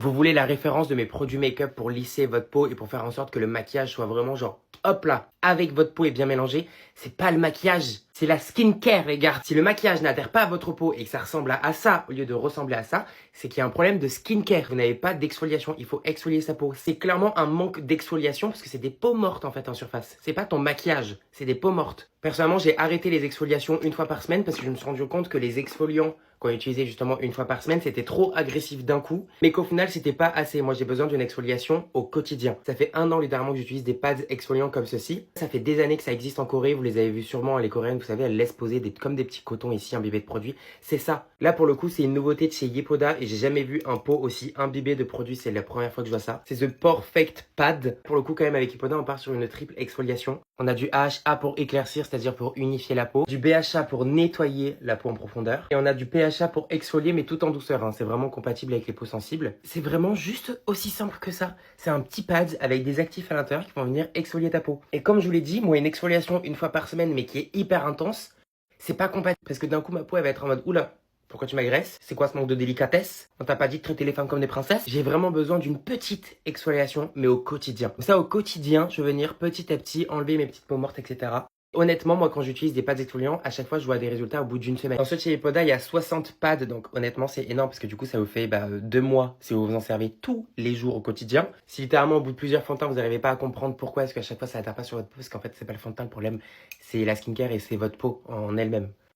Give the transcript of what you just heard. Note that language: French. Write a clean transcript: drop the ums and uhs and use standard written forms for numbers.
Vous voulez la référence de mes produits make-up pour lisser votre peau et pour faire en sorte que le maquillage soit vraiment genre hop là, avec votre peau et bien mélangé. C'est pas le maquillage, c'est la skincare les gars. Si le maquillage n'adhère pas à votre peau et que ça ressemble à ça au lieu de ressembler à ça, c'est qu'il y a un problème de skincare. Vous n'avez pas d'exfoliation, il faut exfolier sa peau. C'est clairement un manque d'exfoliation parce que c'est des peaux mortes en fait en surface. C'est pas ton maquillage, c'est des peaux mortes. Personnellement, j'ai arrêté les exfoliations une fois par semaine parce que je me suis rendu compte que les exfoliants qu'on utilisait justement une fois par semaine, c'était trop agressif d'un coup, mais qu'au final, c'était pas assez. Moi, j'ai besoin d'une exfoliation au quotidien. Ça fait 1 an littéralement que j'utilise des pads exfoliants comme ceci. Ça fait des années que ça existe en Corée, vous les avez vus sûrement, les Coréennes, vous savez, elles laissent poser comme des petits cotons ici, imbibés de produits. C'est ça. Là, pour le coup, c'est une nouveauté de chez Yepoda et j'ai jamais vu un pot aussi imbibé de produits. C'est la première fois que je vois ça. C'est The Perfect Pad. Pour le coup, quand même, avec Yepoda, on part sur une triple exfoliation. On a du AHA pour éclaircir, c'est-à-dire pour unifier la peau, du BHA pour nettoyer la peau en profondeur, et on a du PHA pour exfolier, mais tout en douceur, hein. C'est vraiment compatible avec les peaux sensibles. C'est vraiment juste aussi simple que ça. C'est un petit pad avec des actifs à l'intérieur qui vont venir exfolier ta peau. Et comme je vous l'ai dit, moi, une exfoliation une fois par semaine, mais qui est hyper intense, c'est pas compatible. Parce que d'un coup, ma peau, elle va être en mode, oula, pourquoi tu m'agresses? C'est quoi ce manque de délicatesse? On t'a pas dit de traiter les femmes comme des princesses? J'ai vraiment besoin d'une petite exfoliation, mais au quotidien. Comme ça, au quotidien, je vais venir petit à petit enlever mes petites peaux mortes, etc. Honnêtement, moi, quand j'utilise des pads exfoliants, à chaque fois, je vois des résultats au bout d'une semaine. Dans ce chez Yepoda, il y a 60 pads, donc honnêtement, c'est énorme parce que du coup, ça vous fait 2 mois si vous vous en servez tous les jours au quotidien. Si littéralement, au bout de plusieurs fonds de teint, vous n'arrivez pas à comprendre pourquoi est-ce qu'à chaque fois, ça n'atteint pas sur votre peau, parce qu'en fait, c'est pas le fond de teint le problème, c'est la skincare et c'est votre peau en elle-même.